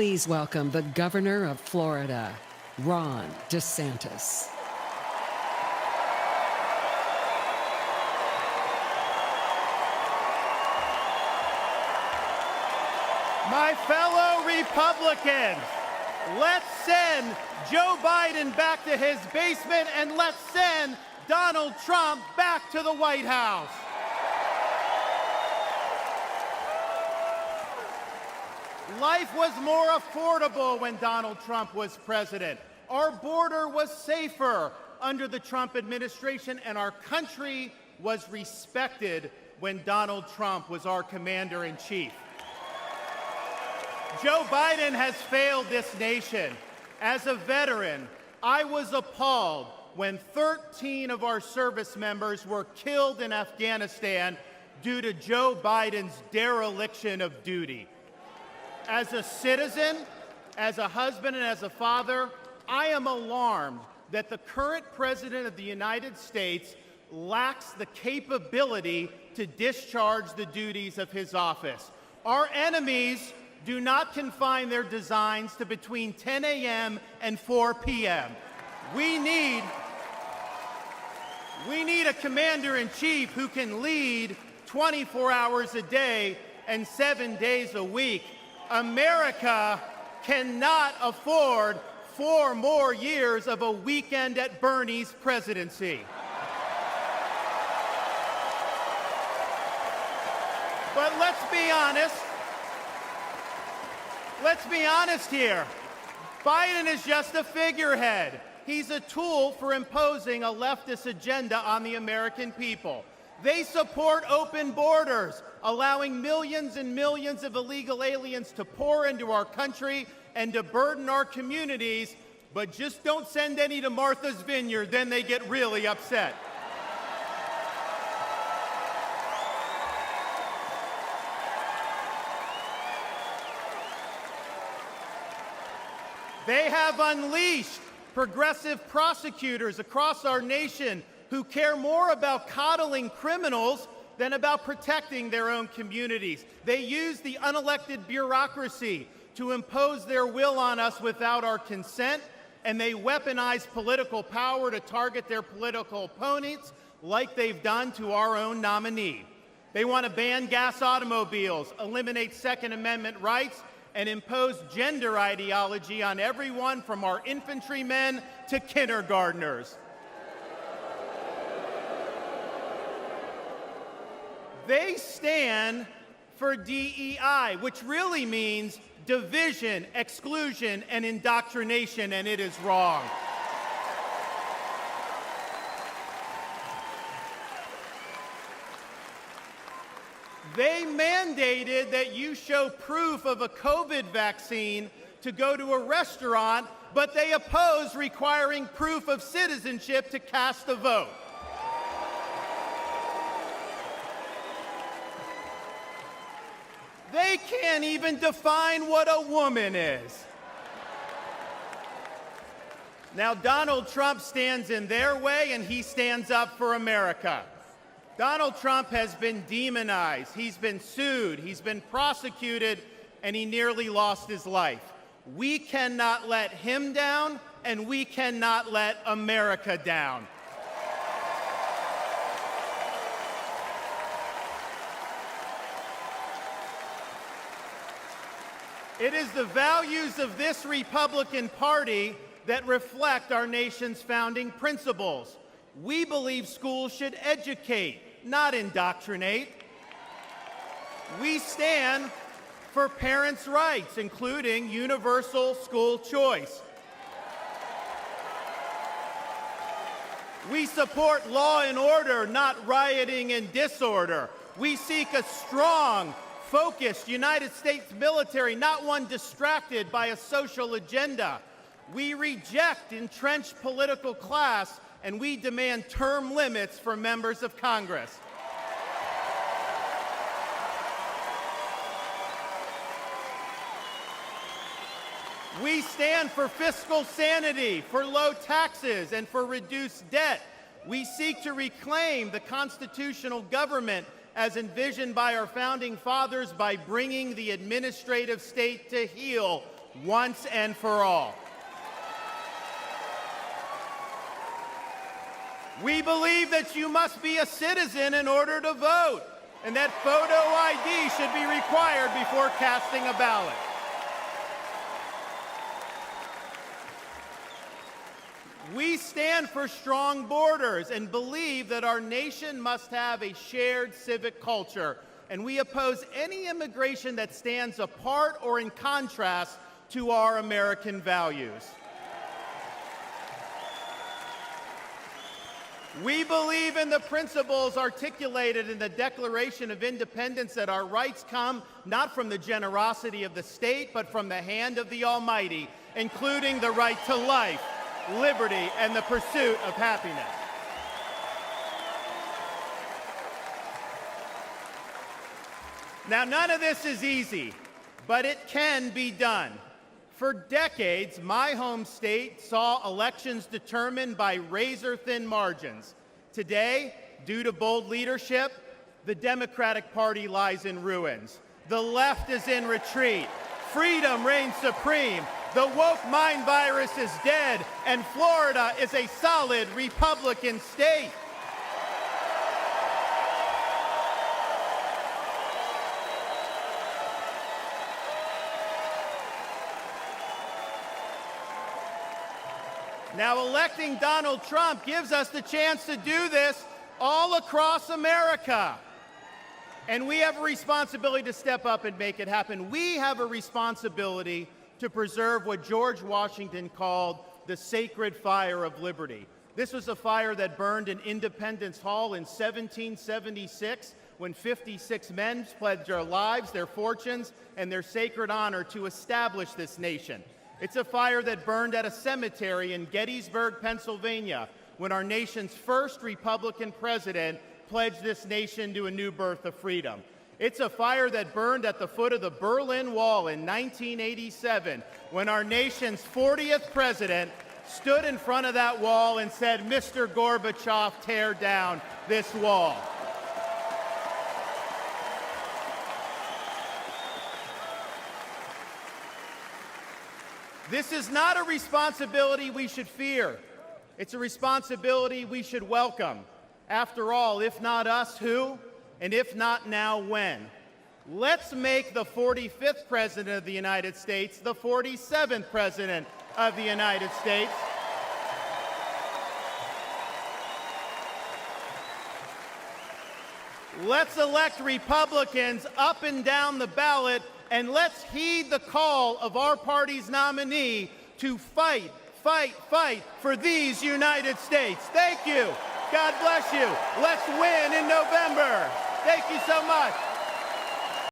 Please welcome the Governor of Florida, Ron DeSantis. My fellow Republicans, let's send Joe Biden back to his basement and let's send Donald Trump back to the White House. Life was more affordable when Donald Trump was president. Our border was safer under the Trump administration, and our country was respected when Donald Trump was our commander-in-chief. Joe Biden has failed this nation. As a veteran, I was appalled when 13 of our service members were killed in Afghanistan due to Joe Biden's dereliction of duty. As a citizen, as a husband, and as a father, I am alarmed that the current President of the United States lacks the capability to discharge the duties of his office. Our enemies do not confine their designs to between 10 a.m. and 4 p.m. We need a commander-in-chief who can lead 24 hours a day and 7 days a week. America cannot afford 4 more years of a weekend at Bernie's presidency. But let's be honest here. Biden is just a figurehead. He's a tool for imposing a leftist agenda on the American people. They support open borders, allowing millions and millions of illegal aliens to pour into our country and to burden our communities, but just don't send any to Martha's Vineyard, then they get really upset. They have unleashed progressive prosecutors across our nation who care more about coddling criminals than about protecting their own communities. They use the unelected bureaucracy to impose their will on us without our consent, and they weaponize political power to target their political opponents like they've done to our own nominee. They want to ban gas automobiles, eliminate Second Amendment rights, and impose gender ideology on everyone from our infantrymen to kindergartners. They stand for DEI, which really means division, exclusion, and indoctrination, and it is wrong. They mandated that you show proof of a COVID vaccine to go to a restaurant, but they oppose requiring proof of citizenship to cast a vote. They can't even define what a woman is. Now, Donald Trump stands in their way, and he stands up for America. Donald Trump has been demonized, he's been sued, he's been prosecuted, and he nearly lost his life. We cannot let him down, and we cannot let America down. It is the values of this Republican Party that reflect our nation's founding principles. We believe schools should educate, not indoctrinate. We stand for parents' rights, including universal school choice. We support law and order, not rioting and disorder. We seek a strong, focused United States military, not one distracted by a social agenda. We reject entrenched political class, and we demand term limits for members of Congress. We stand for fiscal sanity, for low taxes, and for reduced debt. We seek to reclaim the constitutional government as envisioned by our founding fathers by bringing the administrative state to heel once and for all. We believe that you must be a citizen in order to vote, and that photo ID should be required before casting a ballot. We stand for strong borders and believe that our nation must have a shared civic culture, and we oppose any immigration that stands apart or in contrast to our American values. We believe in the principles articulated in the Declaration of Independence that our rights come not from the generosity of the state, but from the hand of the Almighty, including the right to life, liberty, and the pursuit of happiness. Now, none of this is easy, but it can be done. For decades, my home state saw elections determined by razor-thin margins. Today, due to bold leadership, the Democratic Party lies in ruins. The left is in retreat. Freedom reigns supreme. The woke mind virus is dead, and Florida is a solid Republican state. Now, electing Donald Trump gives us the chance to do this all across America. And we have a responsibility to step up and make it happen. We have a responsibility to preserve what George Washington called the sacred fire of liberty. This was a fire that burned in Independence Hall in 1776 when 56 men pledged their lives, their fortunes, and their sacred honor to establish this nation. It's a fire that burned at a cemetery in Gettysburg, Pennsylvania, when our nation's first Republican president pledged this nation to a new birth of freedom. It's a fire that burned at the foot of the Berlin Wall in 1987, when our nation's 40th president stood in front of that wall and said, "Mr. Gorbachev, tear down this wall." This is not a responsibility we should fear. It's a responsibility we should welcome. After all, if not us, who? And if not now, when? Let's make the 45th President of the United States the 47th President of the United States. Let's elect Republicans up and down the ballot, and let's heed the call of our party's nominee to fight, fight, fight for these United States. Thank you. God bless you. Let's win in November. Thank you so much.